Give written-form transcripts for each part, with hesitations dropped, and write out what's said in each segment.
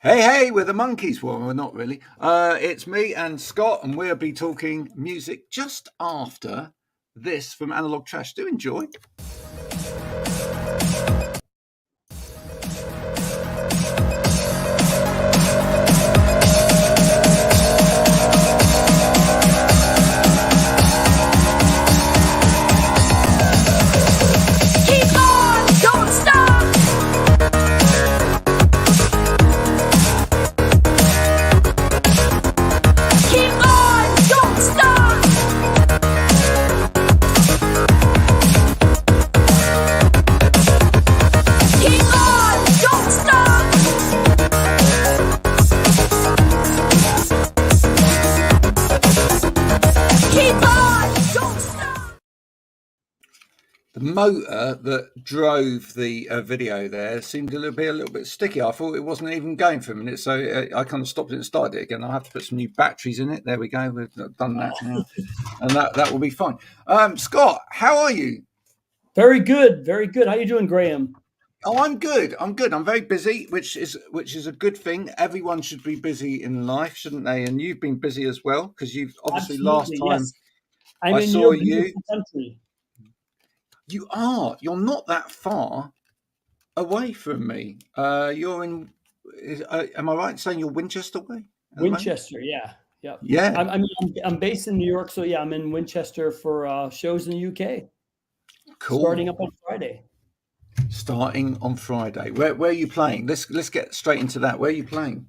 Hey, we're the monkeys. Well, we're not really. It's me and Scott, and we'll be talking music just after this from Analog Trash. Do enjoy. The motor that drove the video there seemed to be a little bit sticky. I thought it wasn't even going for a minute, so I kind of stopped it and started it again. I'll have to put some new batteries in it. There we go. We've done that now, and that will be fine. Scott, how are you? Very good, very good. How you doing, Graham? Oh, I'm good. I'm very busy, which is a good thing. Everyone should be busy in life, shouldn't they? And you've been busy as well, because you've obviously Absolutely, last time yes. I'm I in saw your you. beautiful country. You are. You're not that far away from me. You're in. Am I right in saying you're Winchester way? Winchester, yeah. Yeah. I'm based in New York, so yeah, I'm in Winchester for shows in the UK. Cool. Starting up on Friday. Starting on Friday. Where are you playing? Let's get straight into that. Where are you playing?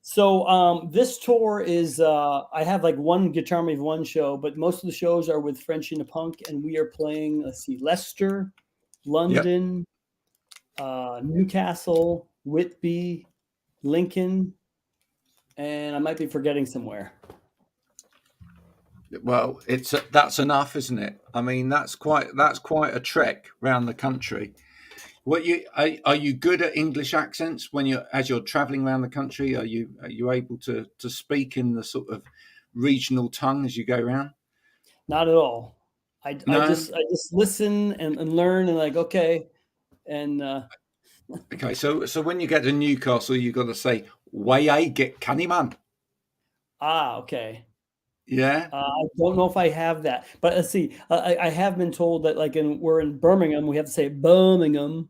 So this tour is I have like one Guitarmy of One show, but most of the shows are with Frenchy and the Punk, and we are playing, Leicester, London, Newcastle, Whitby, Lincoln, and I might be forgetting somewhere. Well, that's enough, isn't it? I mean, that's quite a trek around the country. Are you good at English accents as you're traveling around the country? Are you able to speak in the sort of regional tongue as you go around? Not at all. I just listen and learn and okay. And okay, so when you get to Newcastle, you got to say, "Way I get canny man." Okay. Yeah. I don't know if I have that, but let's see. I have been told that we're in Birmingham, we have to say Birmingham.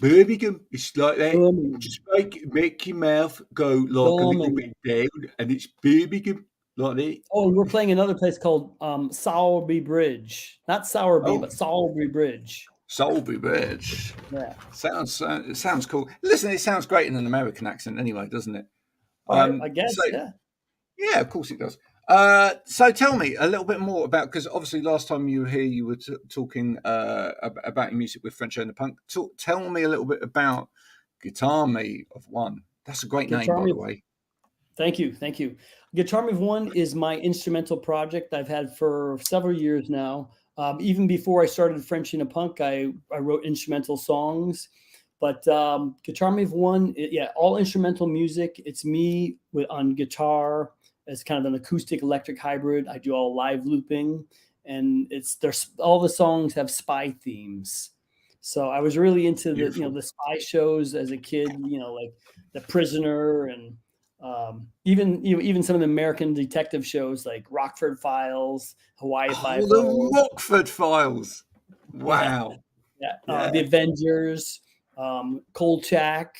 Birmingham, it's like that. Birmingham. Just make your mouth go like a little bit down, and it's Birmingham, like that. Oh, we're playing another place called Sowerby Bridge. Not Sowerby, but Sowerby Bridge. Sowerby Bridge. Yeah. It sounds cool. Listen, it sounds great in an American accent anyway, doesn't it? I guess, yeah. Yeah, of course it does. So tell me a little bit more about, because obviously last time you were here, you were talking about your music with Frenchy and the Punk. Tell me a little bit about Guitarmy of One. That's a great name, by the way. Thank you. Guitarmy of One is my instrumental project I've had for several years now. Even before I started Frenchy and the Punk, I wrote instrumental songs. But Guitarmy of One, all instrumental music. It's me on guitar. It's kind of an acoustic electric hybrid. I do all live looping, and all the songs have spy themes. So I was really into the spy shows as a kid. Like The Prisoner, and even some of the American detective shows like Rockford Files, Hawaii Five-O. The Rockford Files. Wow. Yeah. The Avengers, Kolchak.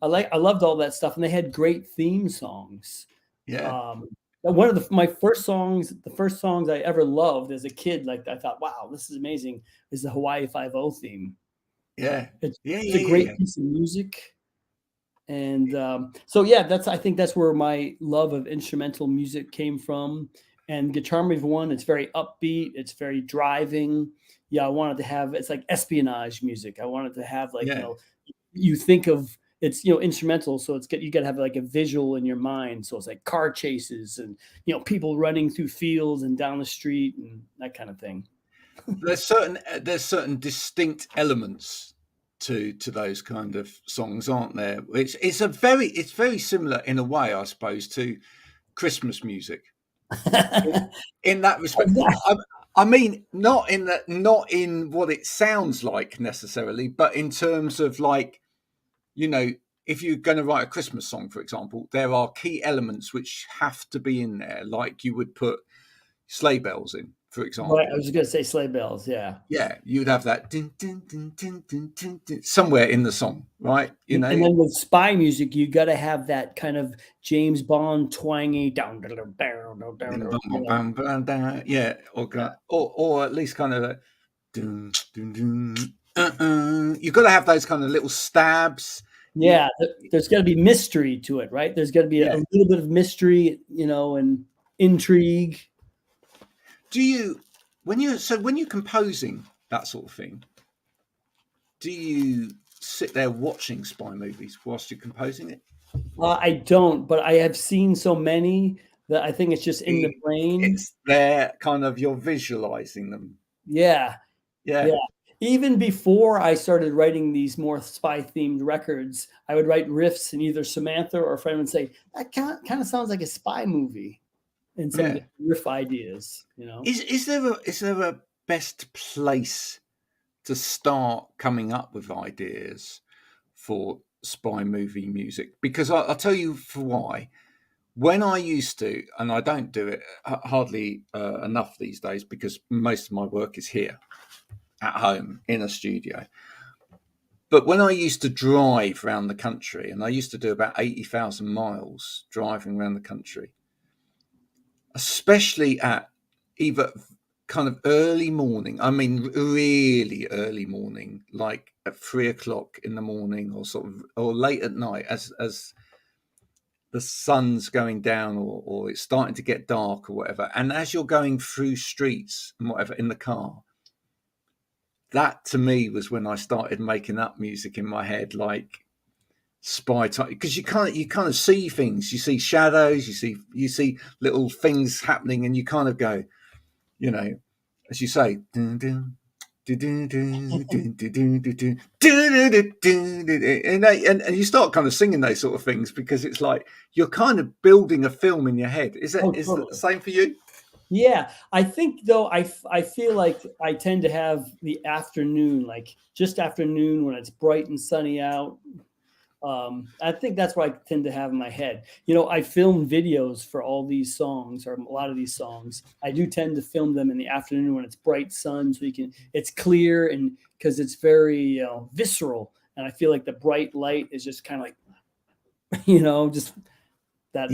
I loved all that stuff, and they had great theme songs. Yeah. One of the first songs I ever loved as a kid, I thought, wow, this is amazing, is the Hawaii Five-O theme. Yeah. It's a great piece of music. And I think that's where my love of instrumental music came from. And Guitarmy of One, it's very upbeat, it's very driving. Yeah, I wanted to have, it's like espionage music. I wanted to have you think of, it's instrumental, so you got to have a visual in your mind. So it's like car chases and people running through fields and down the street and that kind of thing. There's certain distinct elements to those kind of songs, aren't there? It's very similar in a way, I suppose, to Christmas music. in that respect, I mean, not in what it sounds like necessarily, but in terms of if you're going to write a Christmas song, for example, there are key elements which have to be in there, like you would put sleigh bells in, for example. Right, I was going to say sleigh bells. Yeah. Yeah, you'd have that din, din, din, din, din, din, din, somewhere in the song, right? You know, And then with spy music, you got to have that kind of James Bond twangy down, yeah, or at least kind of a dun, dun, dun, you've got to have those kind of little stabs. Yeah, there's got to be mystery to it, right? There's got to be a little bit of mystery, and intrigue. Do you, when you're composing that sort of thing, do you sit there watching spy movies whilst you're composing it? I don't, but I have seen so many that I think it's just in the brain. It's there, kind of, you're visualizing them. Yeah. Even before I started writing these more spy-themed records, I would write riffs, and either Samantha or a friend would say, that kind of sounds like a spy movie, and some of the riff ideas, Is there a best place to start coming up with ideas for spy movie music? Because I'll tell you for why. When I used to, and I don't do it hardly enough these days because most of my work is here at home in a studio. But when I used to drive around the country, and I used to do about 80,000 miles driving around the country, especially at either kind of early morning, I mean, really early morning, like at 3 o'clock in the morning or late at night as the sun's going down or it's starting to get dark or whatever. And as you're going through streets and whatever in the car, that to me was when I started making up music in my head, like spy type, because you kind of see things, you see shadows, you see little things happening, and you kind of go, as you say, and you start kind of singing those sort of things because it's like you're kind of building a film in your head. Is it the same for you? Yeah, I think though I feel like I tend to have the afternoon, like just afternoon when it's bright and sunny out. I think that's what I tend to have in my head. I film videos for all these songs, or a lot of these songs. I do tend to film them in the afternoon when it's bright sun, so it's clear, and because it's very visceral, and I feel like the bright light is just kind of like, just that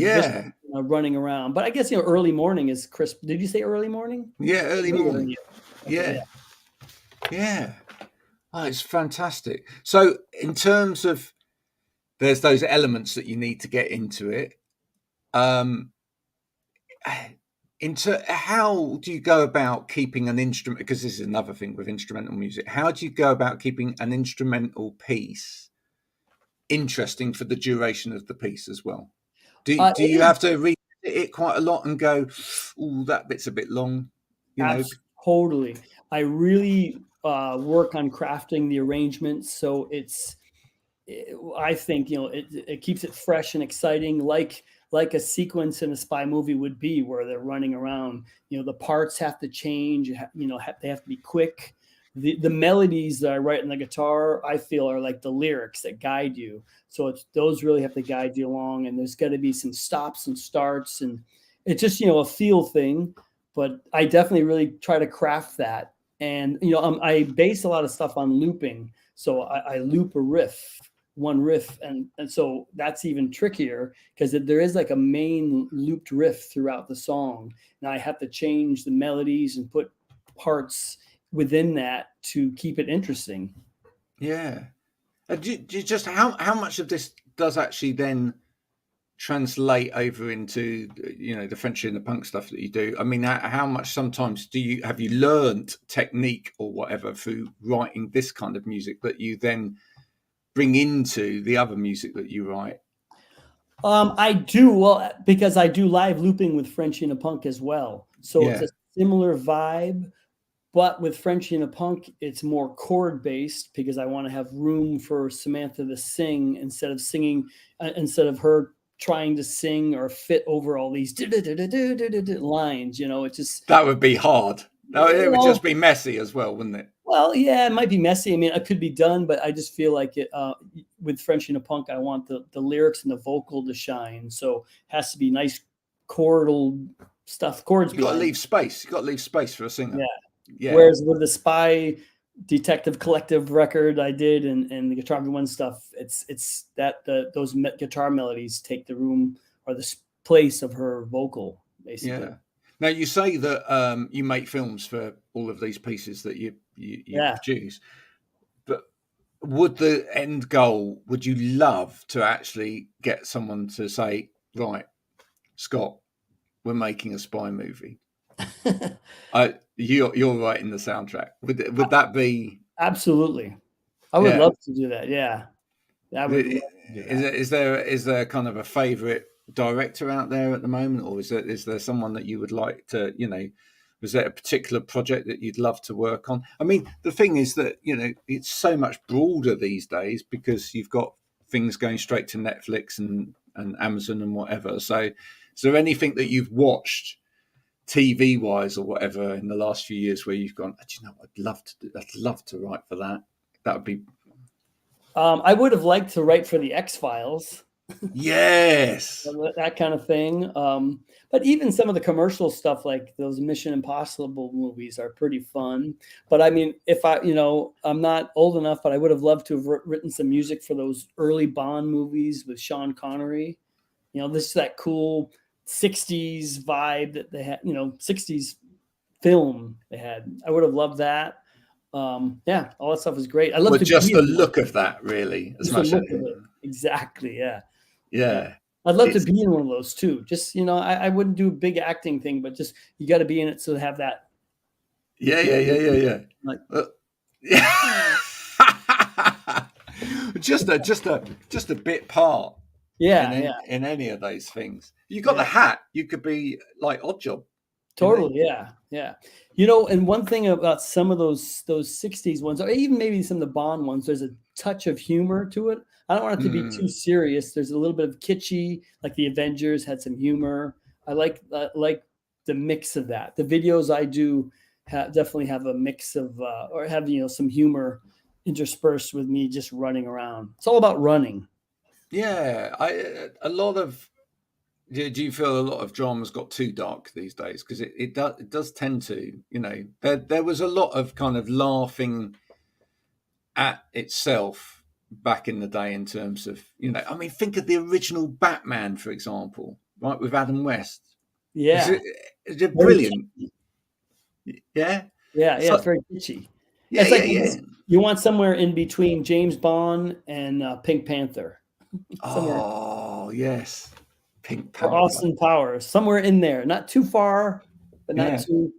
running around. But I guess early morning is crisp. Did you say early morning? Yeah, early morning. Yeah. Oh, it's fantastic. So in terms of, there's those elements that you need to get into it. How do you go about keeping an instrument? Because this is another thing with instrumental music. How do you go about keeping an instrumental piece interesting for the duration of the piece as well? Do you have to read it quite a lot and go, "Oh, that bit's a bit long"? Totally. I really work on crafting the arrangements, so I think it keeps it fresh and exciting, like a sequence in a spy movie would be, where they're running around. The parts have to change. They have to be quick. The melodies that I write on the guitar, I feel, are like the lyrics that guide you. So those really have to guide you along, and there's got to be some stops and starts, and it's just a feel thing. But I definitely really try to craft that, and I base a lot of stuff on looping. So I loop one riff, and so that's even trickier because there is like a main looped riff throughout the song, and I have to change the melodies and put parts within that to keep it interesting. Yeah. Do you just how much of this does actually then translate over into the Frenchy and the punk stuff that you do? I mean, how much sometimes have you learned technique or whatever through writing this kind of music that you then bring into the other music that you write? I do, well, because I do live looping with Frenchy and a Punk as well. So it's a similar vibe, but with Frenchy and a Punk, it's more chord based because I want to have room for Samantha to sing instead of her trying to sing or fit over all these lines. It's just, that would be hard. No, it would just be messy as well, wouldn't it? Well, yeah, it might be messy. I mean, it could be done, but I just feel like it with Frenchy and a Punk, I want the lyrics and the vocal to shine. So it has to be nice chordal stuff, chords You got to behind. leave space. You got to leave space for a singer. Yeah. Yeah. Whereas with the Spy Detective Collective record I did and the Guitarmy of One stuff, it's that those guitar melodies take the room or the place of her vocal, basically. Yeah. Now you say that you make films for all of these pieces that you produce, but would the end goal? Would you love to actually get someone to say, right, Scott, we're making a spy movie. You're writing the soundtrack. Would that be? Absolutely. I would love to do that. Yeah. I would love to do that. Is there kind of a favorite director out there at the moment, or is there someone that you would like to, was there a particular project that you'd love to work on? I mean, the thing is that, it's so much broader these days because you've got things going straight to Netflix and Amazon and whatever. So is there anything that you've watched TV wise or whatever in the last few years where you've gone, I'd love to write for that. That would be. I would have liked to write for the X-Files. Yes. That kind of thing. But even some of the commercial stuff, like those Mission Impossible movies, are pretty fun. But I mean, if I'm not old enough, but I would have loved to have written some music for those early Bond movies with Sean Connery. This is that cool 60s vibe that they had, 60s film they had. I would have loved that. All that stuff is great. I love just the look of that, really, as much as exactly. Yeah. I'd love to be in one of those too. Just, I wouldn't do a big acting thing, but just you got to be in it to have that. Yeah. Like, just a bit part. In any of those things. You got the hat. You could be like Oddjob. Totally, yeah. And one thing about some of those 60s ones, or even maybe some of the Bond ones, there's a touch of humor to it. I don't want it to be too serious. There's a little bit of kitschy, like the Avengers had some humor. I like the mix of that. The videos I do definitely have a mix of, or have some humor interspersed with me just running around. It's all about running. Yeah, do you feel a lot of drama's got too dark these days? Because it does tend to, there was a lot of kind of laughing at itself back in the day in terms of, I mean, think of the original Batman, for example, right, with Adam West. Yeah. Is it brilliant? Yeah? Yeah, it's very kitschy. Yeah, it's like you want somewhere in between James Bond and Pink Panther. Oh, yes. Pink Panther. Or Austin Powers, somewhere in there. Not too far, but not too,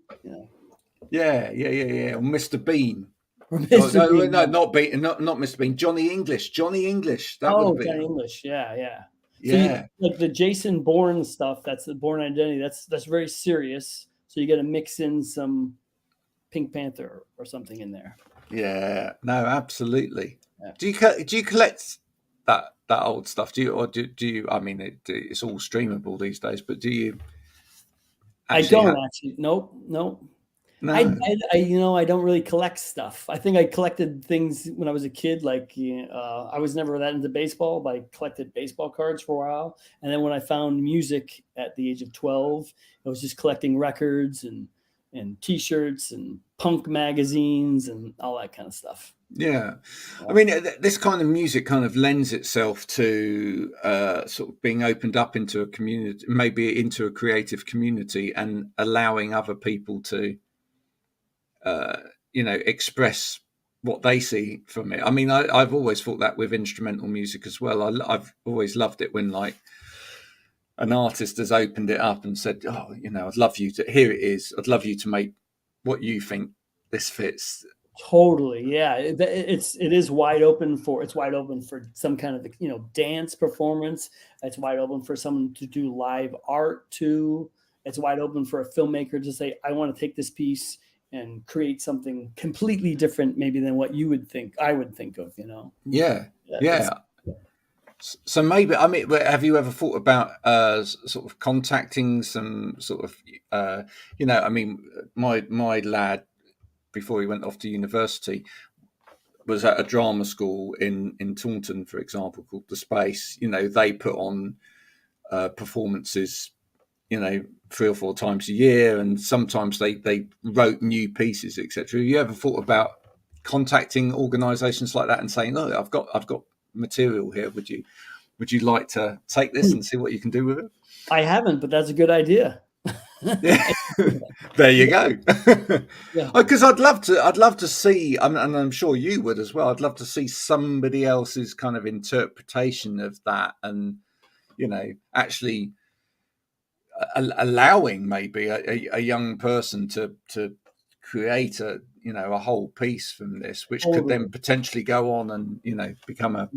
Yeah. Or Mr. Bean. Or Mr. Bean. No, not Bean, not Mr. Bean. Johnny English. Johnny English. Johnny English. Yeah. So like the Jason Bourne stuff, that's the Bourne Identity. That's very serious. So you got to mix in some Pink Panther or something in there. Yeah. No, absolutely. Yeah. Do you collect that old stuff? Do you? I mean, it's all streamable these days, but do you? I don't actually. Nope. No. I don't really collect stuff. I think I collected things when I was a kid. Like I was never that into baseball, but I collected baseball cards for a while. And then when I found music at the age of 12, I was just collecting records and T-shirts and punk magazines and all that kind of stuff. Yeah. I mean, this kind of music kind of lends itself to sort of being opened up into a community, maybe into a creative community, and allowing other people to, express what they see from it. I mean, I've always thought that with instrumental music as well. I've always loved it when like an artist has opened it up and said, "Oh, I'd love you to. Here it is. I'd love you to make what you think this fits." Totally, yeah. It is wide open for some kind of dance performance. It's wide open for someone to do live art too. It's wide open for a filmmaker to say, "I want to take this piece and create something completely different, maybe than what I would think of." Yeah. So maybe, I mean, have you ever thought about sort of contacting some sort of, I mean, my lad before he went off to university, was at a drama school in Taunton, for example, called The Space. They put on performances, 3 or 4 times a year, and sometimes they wrote new pieces, etc. Have you ever thought about contacting organisations like that and saying, "Oh, I've got material here. Would you like to take this and see what you can do with it?" I haven't, but that's a good idea. Yeah. There you go. Yeah. Because I'd love to see, and I'm sure you would as well. I'd love to see somebody else's kind of interpretation of that, and actually allowing maybe a young person to create a whole piece from this, which could then potentially go on and become a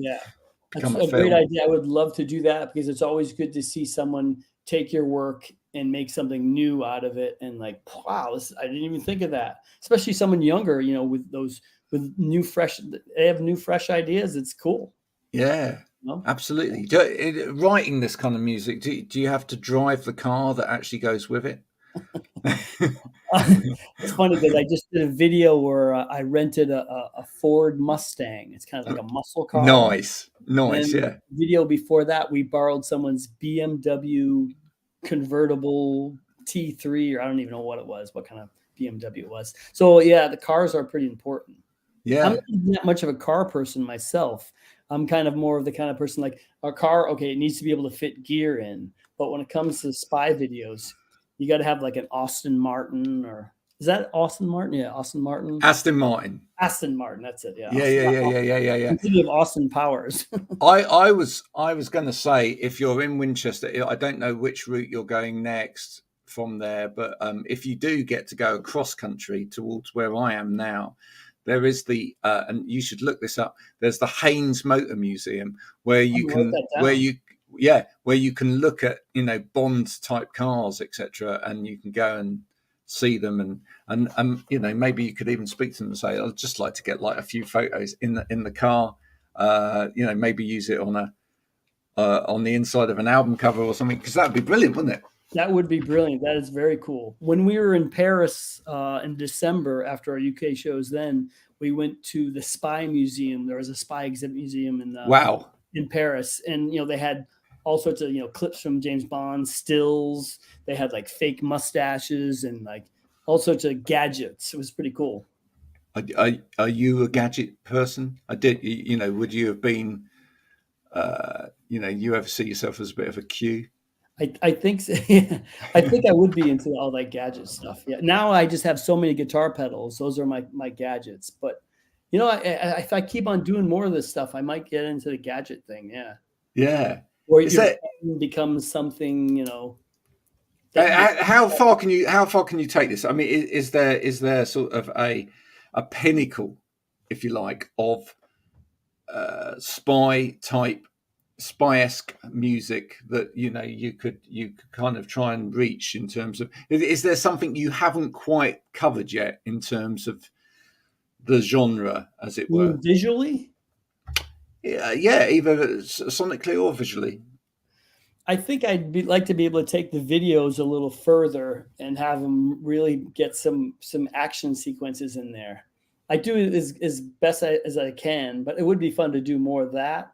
That's a film. great idea. I would love to do that, because it's always good to see someone take your work and make something new out of it. And like, wow, I didn't even think of that. Especially someone younger, with new, fresh, they have new, fresh ideas. It's cool. Yeah, absolutely. Writing this kind of music, do you have to drive the car that actually goes with it? It's funny because I just did a video where I rented a Ford Mustang. It's kind of like a muscle car. Nice. And Yeah. Video before that, we borrowed someone's BMW convertible T3, or I don't even know what it was, what kind of BMW it was. So yeah, the cars are pretty important. Yeah. I'm not that much of a car person myself. I'm kind of more of the kind of person like, a car, okay, it needs to be able to fit gear in. But when it comes to spy videos, you got to have like an Aston Martin, or is that Aston Martin? Yeah, Aston Martin. Aston Martin. That's it. Yeah. Yeah. Thinking of Austin Powers. I was going to say, if you're in Winchester, I don't know which route you're going next from there, but if you do get to go across country towards where I am now, there is and you should look this up. There's the Haynes Motor Museum where you can look at Bond type cars, etc., and you can go and see them, and maybe you could even speak to them and say, I'd just like to get like a few photos in the car, maybe use it on the inside of an album cover or something, because that would be brilliant, wouldn't it? That would be brilliant. That is very cool. When we were in Paris in December after our UK shows, then we went to the Spy Museum. There was a spy exhibit museum in Paris, and they had all sorts of clips from James Bond, stills. They had like fake mustaches and like all sorts of gadgets. It was pretty cool. Are you a gadget person? Would you have been? You ever see yourself as a bit of a Q? I think so. I think I would be into all that gadget stuff. Yeah. Now I just have so many guitar pedals. Those are my gadgets. But if I keep on doing more of this stuff, I might get into the gadget thing. Yeah. Yeah. Or it becomes something. How far can you take this? I mean, is there sort of a pinnacle, if you like, of spy-esque music that you could kind of try and reach in terms of? Is there something you haven't quite covered yet in terms of the genre, as it were? Visually? Yeah, either sonically or visually. I think I'd like to be able to take the videos a little further and have them really get some action sequences in there. I do it as best as I can, but it would be fun to do more of that.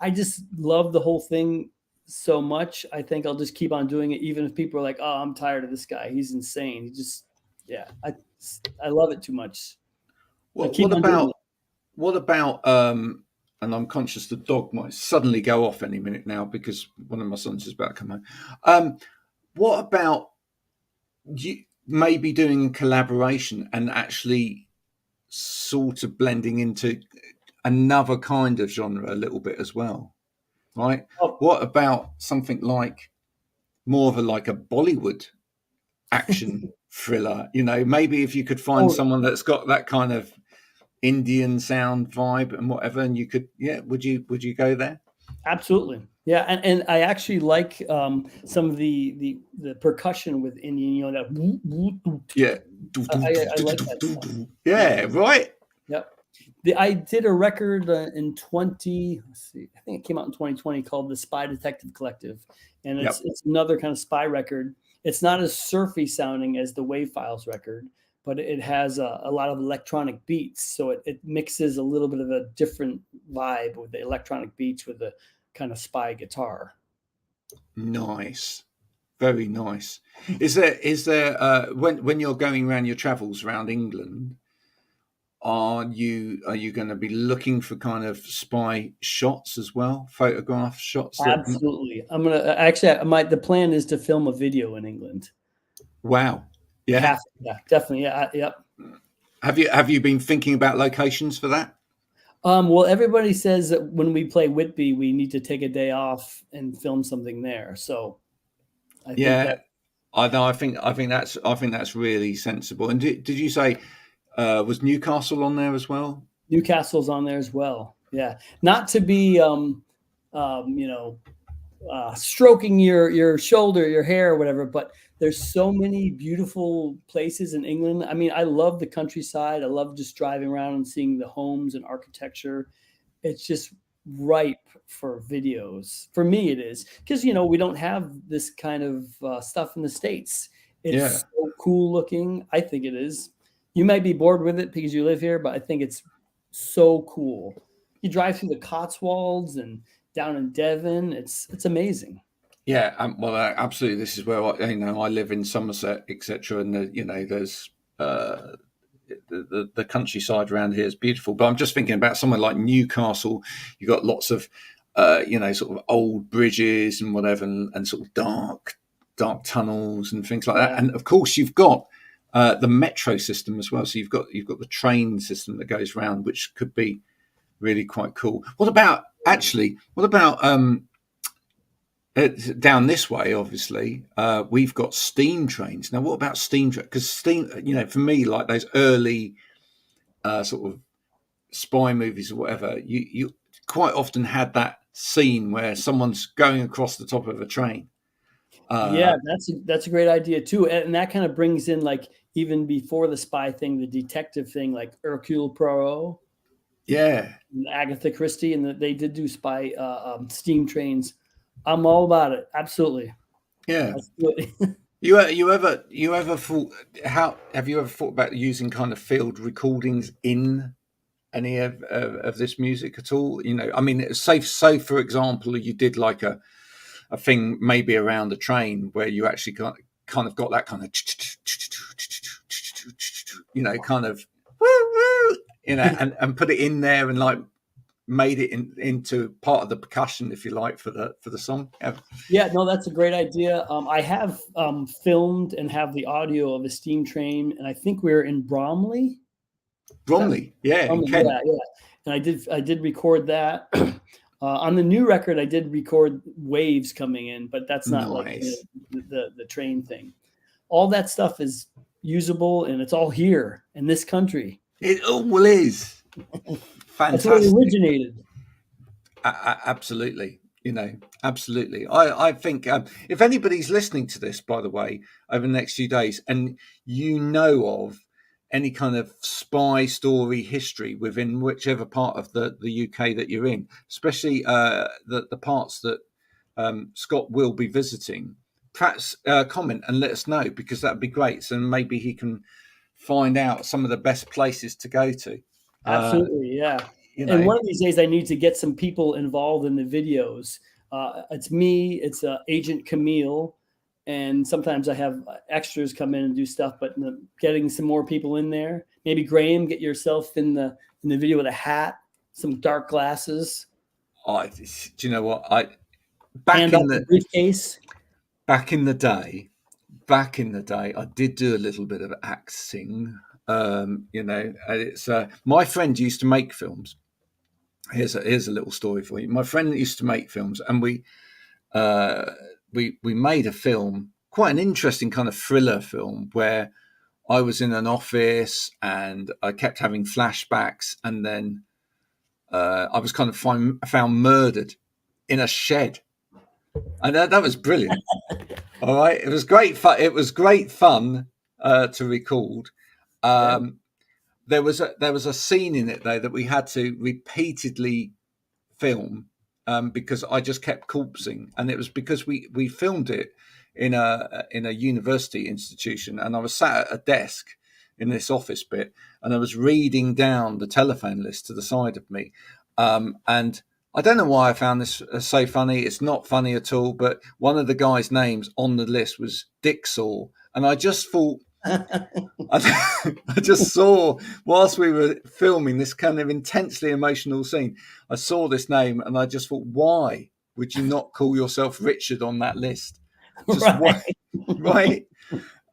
I just love the whole thing so much. I think I'll just keep on doing it, even if people are like, "Oh, I'm tired of this guy. He's insane." I love it too much. What about? And I'm conscious the dog might suddenly go off any minute now because one of my sons is about to come home. What about you maybe doing collaboration and actually sort of blending into another kind of genre a little bit as well, right? What about something like more of a Bollywood action thriller? Maybe if you could find someone that's got that kind of Indian sound vibe and whatever, and you could, would you go there? Absolutely. Yeah. And I actually like some of the percussion with Indian, that. Yeah. I like that stuff. Yeah, right. Yep. I did a record in I think it came out in 2020 called The Spy Detective Collective. And it's another kind of spy record. It's not as surfy sounding as the Wave Files record, but it has a lot of electronic beats. So it mixes a little bit of a different vibe with the electronic beats with the kind of spy guitar. Nice. Very nice. Is there when you're going around your travels around England, are you going to be looking for kind of spy shots as well, photograph shots that Absolutely. I'm gonna actually the plan is to film a video in England. Wow. Yeah. Yeah, definitely. Yeah, yep. Have you been thinking about locations for that? Well, everybody says that when we play Whitby, we need to take a day off and film something there. So I think that I know. I think that's really sensible. And did you say was Newcastle on there as well? Newcastle's on there as well. Yeah, not to be stroking your shoulder, your hair, or whatever, but there's so many beautiful places in England. I mean, I love the countryside. I love just driving around and seeing the homes and architecture. It's just ripe for videos. For me, it is, because we don't have this kind of stuff in the States. It's so cool looking. I think it is. You might be bored with it because you live here, but I think it's so cool. You drive through the Cotswolds and down in Devon. It's amazing. Yeah, well, absolutely. This is where I live in Somerset, etc. And there's the countryside around here is beautiful. But I'm just thinking about somewhere like Newcastle. You've got lots of sort of old bridges and whatever, and sort of dark tunnels and things like that. And of course, you've got the metro system as well. So you've got the train system that goes around, which could be really quite cool. What about down this way? Obviously, we've got steam trains. Now, what about steam trains? Because steam, for me, like those early sort of spy movies or whatever, you quite often had that scene where someone's going across the top of a train. Yeah, that's a great idea too, and that kind of brings in, like, even before the spy thing, the detective thing, like Hercule Poirot. Yeah, And Agatha Christie, and they did do spy steam trains. I'm all about it. Absolutely. Yeah. Absolutely. You ever thought have you ever thought about using kind of field recordings in any of this music at all? I mean, say for example, you did like a thing maybe around a train where you actually kind of got that kind of kind of and put it in there and like made it into part of the percussion, if you like, for the song. Yeah, no, that's a great idea. I have filmed and have the audio of a steam train, and I think we're in Bromley. Bromley, yeah, in Kent. Yeah. And I did record that. On the new record, I did record waves coming in, but that's not like the train thing. All that stuff is usable, and it's all here in this country. It all is. Fantastic. That's where it originated. Absolutely. Absolutely. I think if anybody's listening to this, by the way, over the next few days, and of any kind of spy story history within whichever part of the UK that you're in, especially the parts that Scott will be visiting, perhaps comment and let us know, because that'd be great. So maybe he can find out some of the best places to go to. Absolutely, yeah. And one of these days I need to get some people involved in the videos. It's me, it's Agent Camille, and sometimes I have extras come in and do stuff, but getting some more people in there. Maybe Graham, get yourself in the video with a hat, some dark glasses. Do you know what? Back in the briefcase. Back in the day, I did do a little bit of acting. It's my friend used to make films. Here's a little story for you. My friend used to make films, and we made a film, quite an interesting kind of thriller film, where I was in an office and I kept having flashbacks, and then I was kind of found murdered in a shed, and that was brilliant. All right, it was great fun. It was great fun to record. There was a scene in it though that we had to repeatedly film because I just kept corpsing, and it was because we filmed it in a university institution, and I was sat at a desk in this office bit, and I was reading down the telephone list to the side of me, and I don't know why I found this so funny. It's not funny at all, but one of the guys' names on the list was Dinosaur, and I just thought, I just saw, whilst we were filming this kind of intensely emotional scene, I saw this name and I just thought, why would you not call yourself Richard on that list? Just Right. right?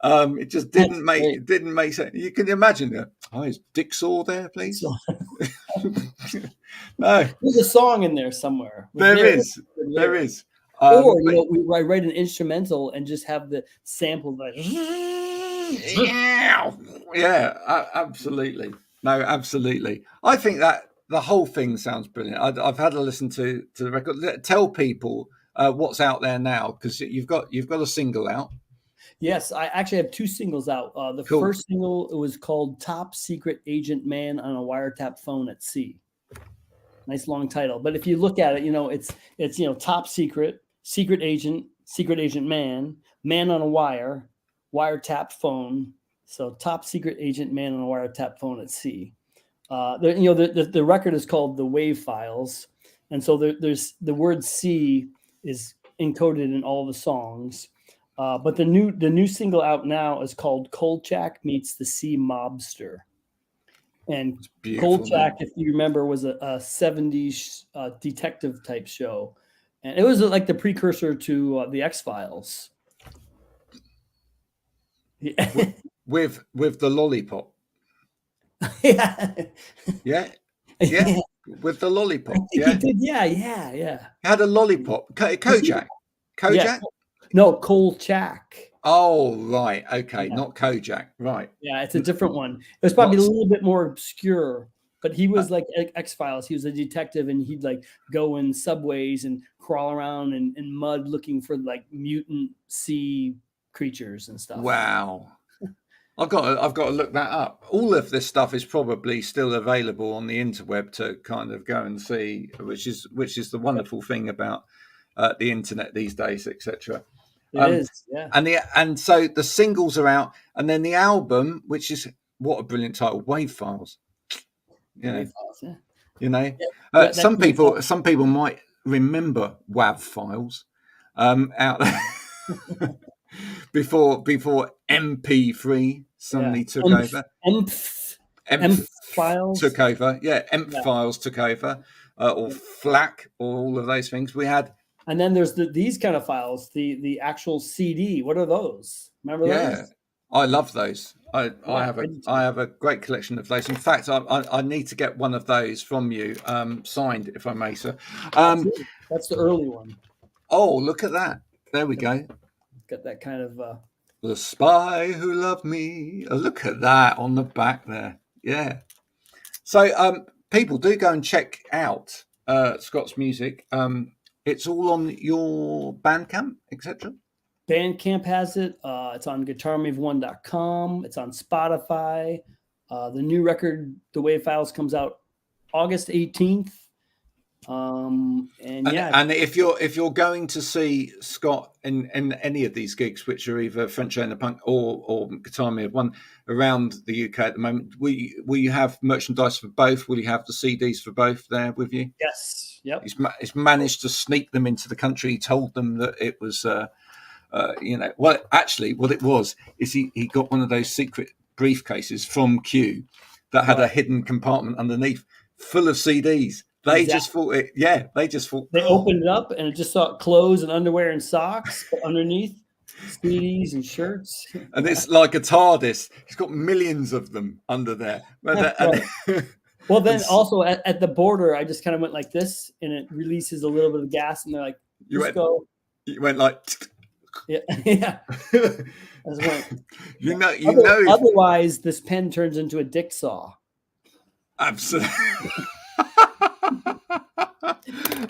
It just didn't make sense. You can imagine that. Oh, is Dinosaur there, please? No, There's a song in there somewhere. There is. Or I write an instrumental and just have the sample like. Yeah, absolutely. No, absolutely. I think that the whole thing sounds brilliant. I've had a listen to the record. Tell people what's out there now, because you've got a single out. Yes, I actually have 2 singles out. The first single was called "Top Secret Agent Man on a Wiretap Phone at Sea." Nice long title, but if you look at it, it's top secret, secret agent man, man on a wiretap phone. So top secret agent man on a wiretap phone at sea. The record is called The Wave Files, and so there's the word sea is encoded in all the songs. But the new single out now is called Kolchak Meets the Sea Mobster. And Kolchak, if you remember, was a 70s detective type show. And it was like the precursor to the X-Files. Yeah. With the lollipop. Yeah. With the lollipop. He did. Yeah. He had a lollipop. Kojak. Yeah. No, Kolchak. Oh, right. Okay. Yeah. Not Kojak. Right. Yeah, it's a different one. It was probably a little bit more obscure, but he was like X-Files. He was a detective, and he'd like go in subways and crawl around in mud looking for like mutant sea creatures and stuff. Wow. I've got to look that up. All of this stuff is probably still available on the interweb to kind of go and see, which is the wonderful thing about the internet these days, etc. It is, yeah. And so the singles are out, and then the album, which is what a brilliant title, Wave Files. Wave Files, yeah. Yeah, some people might remember WAV files out there before MP3 suddenly took over. EMP files took over. Yeah, EMP files took over, or FLAC, or all of those things. We had. And then there's these kind of files, the actual CD. What are those? Remember those? Yeah, I love those. I have a great collection of those. In fact, I need to get one of those from you, signed, if I may, sir. That's the early one. Oh, look at that! There we go. Got that kind of. The Spy Who Loved Me. Oh, look at that on the back there. Yeah. So, people do go and check out Scott's music. It's all on your Bandcamp, etc. Bandcamp has it. It's on guitarmyofone.com. It's on Spotify. The new record, The Wave Files, comes out August 18th. And if you're going to see Scott in any of these gigs, which are either Frenchy and the Punk or Guitarmy of One around the UK at the moment, will you have merchandise for both? Will you have the CDs for both there with you? Yes. Yep. He's managed to sneak them into the country. He told them that it was, well, actually, what it was is he got one of those secret briefcases from Q that had a hidden compartment underneath full of CDs. They just thought it. Yeah, they just thought they opened it up and it just saw clothes and underwear and socks, but underneath CDs and shirts. And it's like a TARDIS. He's got millions of them under there. Well, then also at the border, I just kind of went like this, and it releases a little bit of gas, and they're like, go. You went like. Yeah. You know. Otherwise, this pen turns into a dick saw. Absolutely.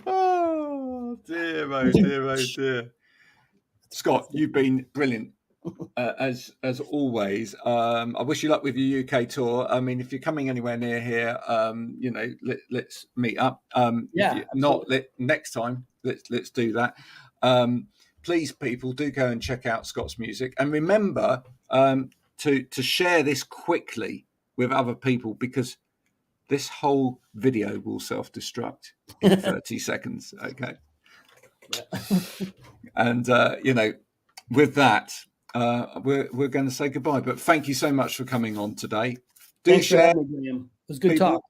Oh dear. Scott, you've been brilliant as always. I wish you luck with your UK tour. I mean, if you're coming anywhere near here, let's meet up. Next time, let's do that. Please, people, do go and check out Scott's music, and remember to share this quickly with other people, because this whole video will self-destruct in 30 seconds. Okay. And, with that, we're going to say goodbye. But thank you so much for coming on today. Thanks for having me, Graham. It was good talk.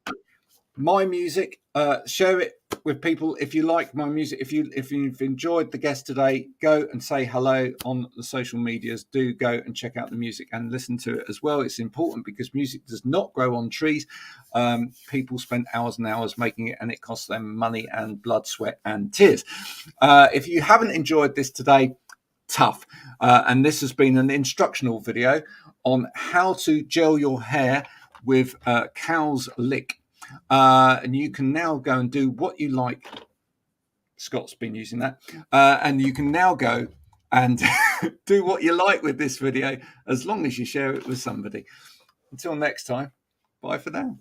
My music, share it with people. If you like my music, if you've enjoyed the guest today, go and say hello on the social medias. Do go and check out the music and listen to it as well. It's important, because music does not grow on trees. People spend hours and hours making it, and it costs them money and blood, sweat and tears. If you haven't enjoyed this today, tough. And this has been an instructional video on how to gel your hair with Cow's Lick. And you can now go and do what you like. Scott's been using that. And you can now go and do what you like with this video, as long as you share it with somebody. Until next time, bye for now.